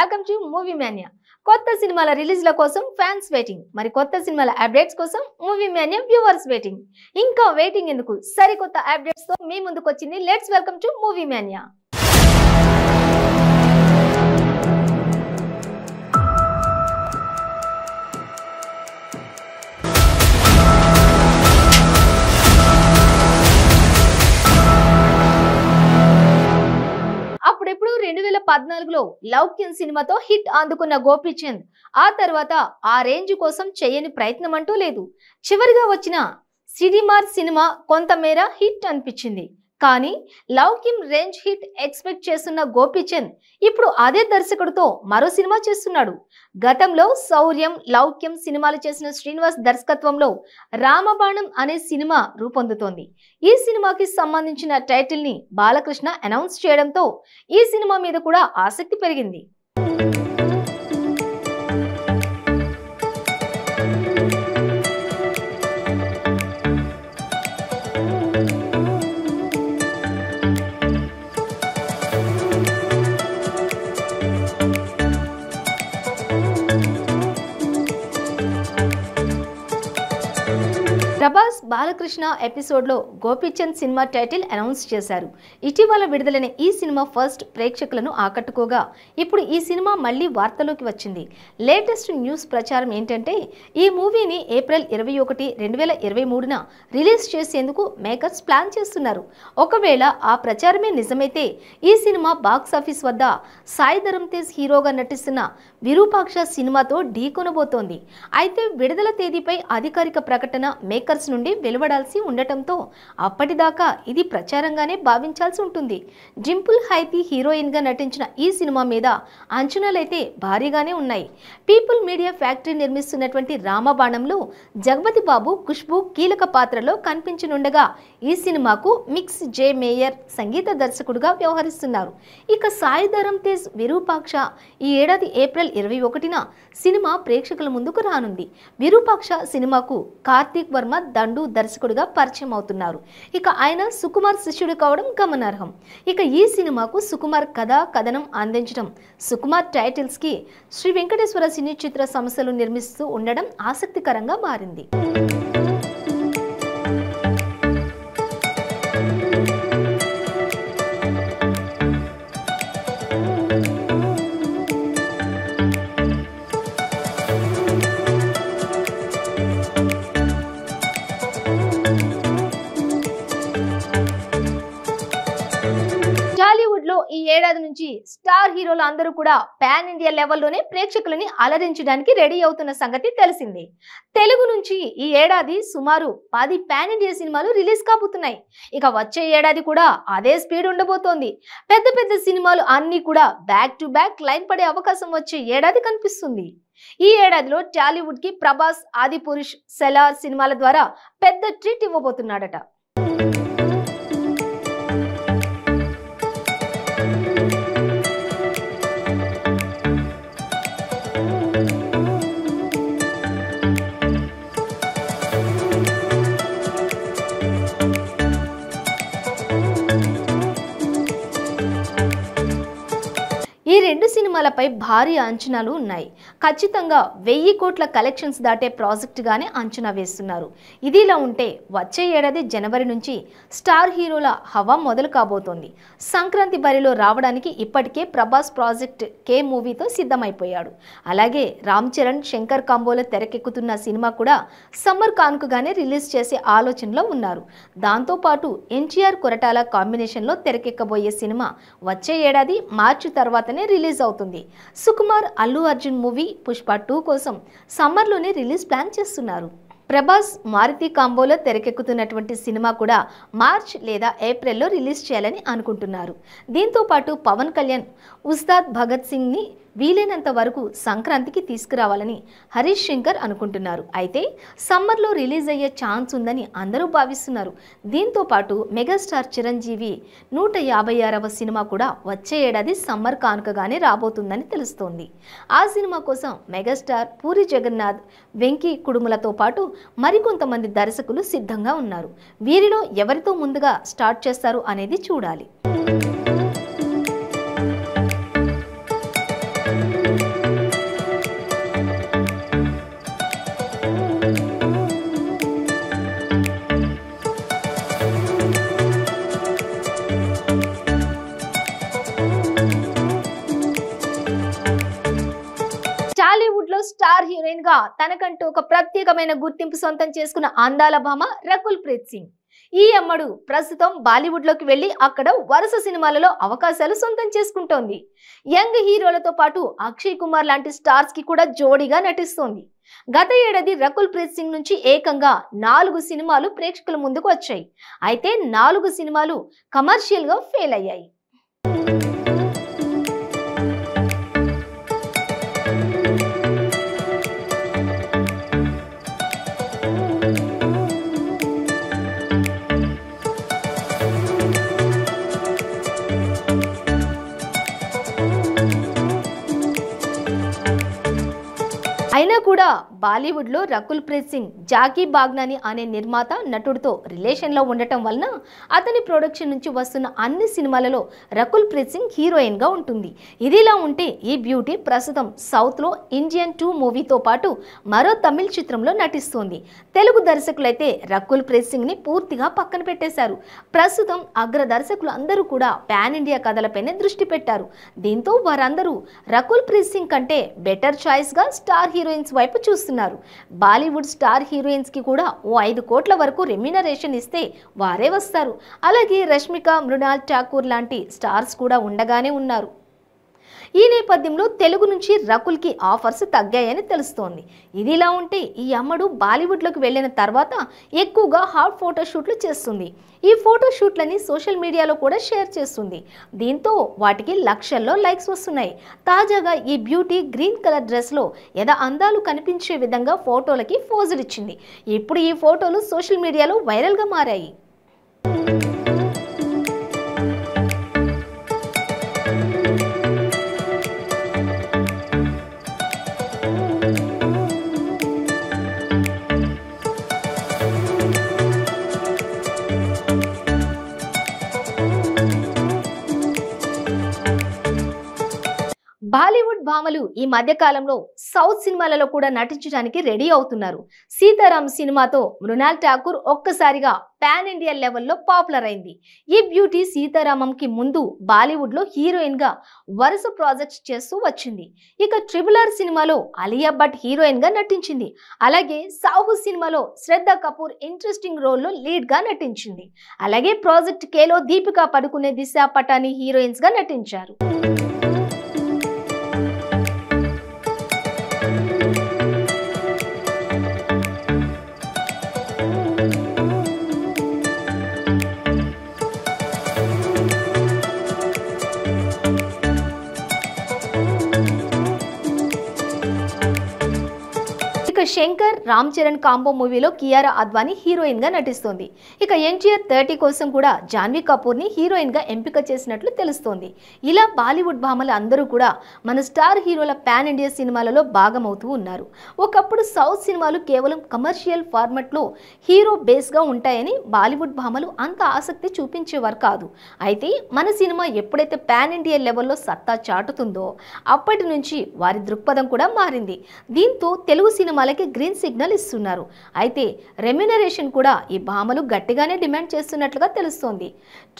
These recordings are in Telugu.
Welcome to movie mania. కొత్త సినిమాల రిలీజ్ల కోసం ఫ్యాన్స్ వెయిటింగ్. మరి కొత్త సినిమాల అప్డేట్స్ కోసం మూవీ మానియా వ్యూవర్స్ వెయిటింగ్. ఇంకా వెయిటింగ్ ఎందుకు? సరికొత్త అప్డేట్స్ తో మీ ముందుకు వచ్చింది. Let's welcome to movie mania. అప్పుడెప్పుడు 2014లో లౌక్యం సినిమాతో హిట్ అందుకున్న గోపీచంద్ ఆ తర్వాత ఆ రేంజ్ కోసం చేయని ప్రయత్నం అంటూ లేదు. చివరిగా వచ్చిన సిడిమార్ సినిమా కొంతమేర హిట్ అనిపించింది. కానీ లౌక్యం రేంజ్ హిట్ ఎక్స్పెక్ట్ చేస్తున్న గోపీచంద్ ఇప్పుడు అదే దర్శకుడితో మరో సినిమా చేస్తున్నాడు. గతంలో శౌర్యం, లౌక్యం సినిమాలు చేసిన శ్రీనివాస్ దర్శకత్వంలో రామబాణం అనే సినిమా రూపొందుతోంది. ఈ సినిమాకి సంబంధించిన టైటిల్ ని బాలకృష్ణ అనౌన్స్ చేయడంతో ఈ సినిమా మీద కూడా ఆసక్తి పెరిగింది. ప్రభాస్ బాలకృష్ణ ఎపిసోడ్ లో గోపీచంద్ సినిమా టైటిల్ అనౌన్స్ చేశారు. ఇటీవల విడుదలైన ఈ సినిమా ఫస్ట్ ప్రేక్షకులను ఆకట్టుకోగా ఇప్పుడు ఈ సినిమా మళ్ళీ వార్తలోకి వచ్చింది. లేటెస్ట్ న్యూస్ ప్రచారం ఏంటంటే ఈ మూవీని ఏప్రిల్ 21, 2023న రిలీజ్ చేసేందుకు మేకర్స్ ప్లాన్ చేస్తున్నారు. ఒకవేళ ఆ ప్రచారమే నిజమైతే ఈ సినిమా బాక్స్ ఆఫీస్ వద్ద సాయి ధరమ్ తేజ్ హీరోగా నటిస్తున్న విరూపాక్ష సినిమాతో ఢీకొనబోతోంది. అయితే విడుదల తేదీపై అధికారిక ప్రకటన మేకర్స్ నుండి వెలువడాల్సి ఉండటంతో అప్పటిదాకా ఇది ప్రచారంగానే భావించాల్సి ఉంటుంది. డింపుల్ హైతి హీరోయిన్ గా నటించిన ఈ సినిమా మీద అంచనాలైతే భారీగానే ఉన్నాయి. పీపుల్ మీడియా ఫ్యాక్టరీ నిర్మిస్తున్నటువంటి రామబాణంలో జగపతి బాబు, ఖుష్బూ కీలక పాత్రలో కనిపించనుండగా ఈ సినిమాకు మిక్స్ జే మేయర్ సంగీత దర్శకుడుగా వ్యవహరిస్తున్నారు. ఇక సాయి ధరమ్ తేజ్ విరూపాక్ష ఈ ఏడాది ఏప్రిల్ 21న సినిమా ప్రేక్షకుల ముందుకు రానుంది. విరూపాక్ష సినిమాకు కార్తీక్ వర్మ దండు దర్శకుడిగా పరిచయం అవుతున్నారు. ఇక ఆయన సుకుమార్ శిష్యుడు కావడం గమనార్హం. ఇక ఈ సినిమాకు సుకుమార్ కథనం అందించడం, సుకుమార్ టైటిల్స్ కి శ్రీ వెంకటేశ్వర సినీ చిత్ర సంస్థలు నిర్మిస్తూ ఉండడం ఆసక్తికరంగా మారింది. టాలీవుడ్ లో ఈ ఏడాది నుంచి స్టార్ హీరోలు అందరూ కూడా పాన్ ఇండియా లెవెల్లోనే ప్రేక్షకులని అలరించడానికి రెడీ అవుతున్న సంగతి తెలిసిందే. తెలుగు నుంచి ఈ ఏడాది సుమారు 10 పాన్ ఇండియా సినిమాలు రిలీజ్ కాబోతున్నాయి. ఇక వచ్చే ఏడాది కూడా అదే స్పీడ్ ఉండబోతోంది. పెద్ద పెద్ద సినిమాలు అన్ని కూడా బ్యాక్ టు బ్యాక్ లైన్ పడే అవకాశం వచ్చే ఏడాది కనిపిస్తుంది. ఈ ఏడాదిలో టాలీవుడ్ కి ప్రభాస్, ఆదిపురుష్, సెలార్ సినిమాల ద్వారా పెద్ద ట్రీట్ ఇవ్వబోతున్నాడట. ఈ రెండు సినిమాలపై భారీ అంచనాలు ఉన్నాయి. ఖచ్చితంగా 1000 కోట్ల కలెక్షన్స్ దాటే ప్రాజెక్ట్ గానే అంచనా వేస్తున్నారు. ఇదిలా ఉంటే వచ్చే ఏడాది జనవరి నుంచి స్టార్ హీరోల హవా మొదలు కాబోతోంది. సంక్రాంతి బరిలో రావడానికి ఇప్పటికే ప్రభాస్ ప్రాజెక్ట్ కే మూవీతో సిద్ధమైపోయాడు. అలాగే రామ్ చరణ్, శంకర్ కాంబోలో తెరకెక్కుతున్న సినిమా కూడా సమ్మర్ కానుకగానే రిలీజ్ చేసే ఆలోచనలో ఉన్నారు. దాంతోపాటు ఎన్టీఆర్, కొరటాల కాంబినేషన్లో తెరకెక్కబోయే సినిమా వచ్చే ఏడాది మార్చి తర్వాతనే రిలీజ్ అవుతుంది. సుకుమార్, అల్లు అర్జున్ మూవీ పుష్ప 2 కోసం సమ్మర్లోనే రిలీజ్ ప్లాన్ చేస్తున్నారు. ప్రభాస్, మారుతి కాంబోలో తెరకెక్కుతున్నటువంటి సినిమా కూడా మార్చ్ లేదా ఏప్రిల్లో రిలీజ్ చేయాలని అనుకుంటున్నారు. దీంతో పాటు పవన్ కళ్యాణ్ ఉస్తాద్ భగత్ సింగ్ ని వీలైనంత వరకు సంక్రాంతికి తీసుకురావాలని హరీష్ శంకర్ అనుకుంటున్నారు. అయితే సమ్మర్లో రిలీజ్ అయ్యే ఛాన్స్ ఉందని అందరూ భావిస్తున్నారు. దీంతో పాటు మెగాస్టార్ చిరంజీవి 156వ సినిమా కూడా వచ్చే ఏడాది సమ్మర్ కానుకగానే రాబోతుందని తెలుస్తోంది. ఆ సినిమా కోసం మెగాస్టార్ పూరి జగన్నాథ్, వెంకీ కుడుములతో పాటు మరికొంతమంది దర్శకులు సిద్ధంగా ఉన్నారు. వీరిలో ఎవరితో ముందుగా స్టార్ట్ చేస్తారు అనేది చూడాలి. టాలీవుడ్ లో స్టార్ హీరోయిన్ గా తనకంటూ ఒక ప్రత్యేకమైన గుర్తింపు సొంతం చేసుకున్న అందాల భామ రకుల్ ప్రీత్ సింగ్. ఈ అమ్మడు ప్రస్తుతం బాలీవుడ్ లోకి వెళ్లి అక్కడ వరుస సినిమాలలో అవకాశాలు సొంతం చేసుకుంటోంది. యంగ్ హీరోలతో పాటు అక్షయ్ కుమార్ లాంటి స్టార్స్ కి కూడా జోడీగా నటిస్తోంది. గత ఏడాది రకుల్ ప్రీత్ సింగ్ నుంచి ఏకంగా 4 సినిమాలు ప్రేక్షకుల ముందుకు వచ్చాయి. అయితే 4 సినిమాలు కమర్షియల్ గా ఫెయిల్ అయ్యాయి. అయినా కూడా బాలీవుడ్ లో రకుల్ ప్రీత్ సింగ్ జాకీ బాగ్నాని అనే నిర్మాత నటుడితో రిలేషన్ లో ఉండటం వలన అతని ప్రొడక్షన్ నుంచి వస్తున్న అన్ని సినిమాలలో రకుల్ ప్రీత్ సింగ్ హీరోయిన్ గా ఉంటుంది. ఇదిలా ఉంటే ఈ బ్యూటీ ప్రస్తుతం సౌత్ లో ఇండియన్ 2 మూవీతో పాటు మరో తమిళ చిత్రంలో నటిస్తోంది. తెలుగు దర్శకులైతే రకుల్ ప్రీత్ సింగ్ ని పూర్తిగా పక్కన పెట్టేశారు. ప్రస్తుతం అగ్ర దర్శకులు అందరూ కూడా పాన్ ఇండియా కథలపైనే దృష్టి పెట్టారు. దీంతో వారందరూ రకుల్ ప్రీత్ సింగ్ కంటే బెటర్ చాయిస్ గా స్టార్ హీరోయిన్స్ వైపు చూస్తున్నారు. బాలీవుడ్ స్టార్ హీరోయిన్స్ కి కూడా ఓ 5 కోట్ల వరకు రెమ్యునరేషన్ ఇస్తే వారే వస్తారు. అలాగే రష్మిక, మృణాల్ ఠాకూర్ లాంటి స్టార్స్ కూడా ఉండగానే ఉన్నారు. ఈ నేపథ్యంలో తెలుగు నుంచి రకుల్ కి ఆఫర్స్ తగ్గాయని తెలుస్తోంది. ఇదిలా ఉంటే ఈ అమ్మడు బాలీవుడ్ లోకి వెళ్లిన తర్వాత ఎక్కువగా హాట్ ఫోటోషూట్లు చేస్తుంది. ఈ ఫోటోషూట్లని సోషల్ మీడియాలో కూడా షేర్ చేస్తుంది. దీంతో వాటికి లక్షల్లో లైక్స్ వస్తున్నాయి. తాజాగా ఈ బ్యూటీ గ్రీన్ కలర్ డ్రెస్ లో ఎద అందాలు కనిపించే విధంగా ఫోటోలకి పోజులు ఇచ్చింది. ఇప్పుడు ఈ ఫోటోలు సోషల్ మీడియాలో వైరల్ గా మారాయి. బాలీవుడ్ భామలు ఈ మధ్య కాలంలో సౌత్ సినిమాలలో కూడా నటించడానికి రెడీ అవుతున్నారు. సీతారాం సినిమాతో మృణాల్ ఠాకూర్ ఒక్కసారిగా పాన్ ఇండియా లెవెల్లో పాపులర్ అయింది. ఈ బ్యూటీ సీతారామంకి ముందు బాలీవుడ్ లో హీరోయిన్ గా వరుస ప్రాజెక్ట్స్ చేస్తూ వచ్చింది. ఇక RRR సినిమాలో అలియా భట్ హీరోయిన్ గా నటించింది. అలాగే సాహు సినిమాలో శ్రద్ధ కపూర్ ఇంట్రెస్టింగ్ రోల్ లో లీడ్ గా నటించింది. అలాగే ప్రాజెక్ట్ కేలో దీపికా పడుకునే, దిశా పటాని హీరోయిన్స్ గా నటించారు. శంకర్ రామ్ చరణ్ కాంబో మూవీలో కియారా అద్వానీ హీరోయిన్ గా నటిస్తోంది. ఇక ఎన్టీఆర్ 30 కోసం కూడా జాన్వీ కపూర్ ని హీరోయిన్ గా ఎంపిక చేసినట్లు తెలుస్తోంది. ఇలా బాలీవుడ్ భామలు అందరూ కూడా మన స్టార్ హీరోల పాన్ ఇండియా సినిమాలలో భాగమవుతూ ఉన్నారు. ఒకప్పుడు సౌత్ సినిమాలు కేవలం కమర్షియల్ ఫార్మాట్ లో హీరో బేస్ గా ఉంటాయని బాలీవుడ్ భామలు అంత ఆసక్తి చూపించేవారు కాదు. అయితే మన సినిమా ఎప్పుడైతే పాన్ ఇండియా లెవెల్లో సత్తా చాటుతుందో అప్పటి నుంచి వారి దృక్పథం కూడా మారింది. దీంతో తెలుగు సినిమాలకి గ్రీన్ సిగ్నల్ ఇస్తున్నారు. అయితే రెమ్యునరేషన్ కూడా ఈ భామలు గట్టిగానే డిమాండ్ చేస్తున్నట్లుగా తెలుస్తోంది.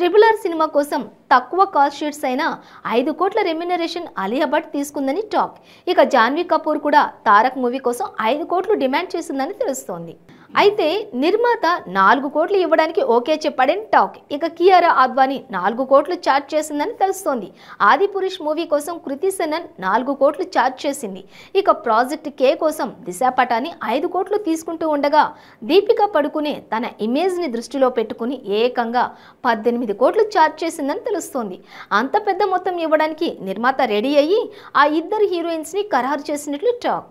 RRR సినిమా కోసం తక్కువ కాస్ట్ షీట్స్ అయినా 5 కోట్ల రెమ్యునరేషన్ అలియా భట్ తీసుకుందని టాక్. ఇక జాన్వీ కపూర్ కూడా తారక్ మూవీ కోసం 5 కోట్లు డిమాండ్ చేసిందని తెలుస్తోంది. అయితే నిర్మాత 4 కోట్లు ఇవ్వడానికి ఓకే చెప్పాడని టాక్. ఇక కియారా అద్వానీ 4 కోట్లు చార్జ్ చేసిందని తెలుస్తోంది. ఆదిపురుష్ మూవీ కోసం కృతి సెనన్ 4 కోట్లు చార్జ్ చేసింది. ఇక ప్రాజెక్ట్ కే కోసం దిశా పటాని 5 కోట్లు తీసుకుంటూ ఉండగా దీపికా పడుకునే తన ఇమేజ్ ని దృష్టిలో పెట్టుకుని ఏకంగా 18 కోట్లు చార్జ్ చేసిందని తెలుస్తోంది. అంత పెద్ద మొత్తం ఇవ్వడానికి నిర్మాత రెడీ అయ్యి ఆ ఇద్దరు హీరోయిన్స్ ని ఖరారు చేసినట్లు టాక్.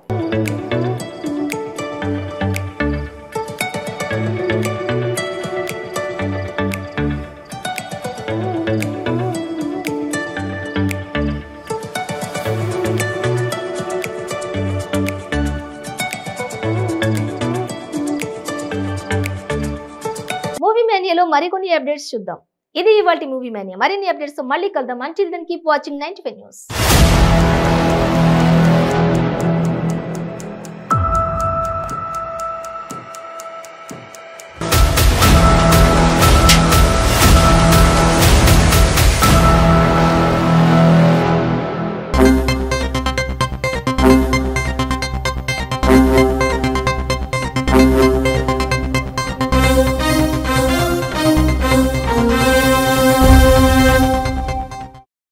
మూవీ మేనియాలో మరికొన్ని అప్డేట్స్ చూద్దాం. ఇది ఇవాల్టి మూవీ మేనియా. మరిన్ని అప్డేట్స్ తో మళ్ళీ కలుద్దాం. Until then keep watching 95 news.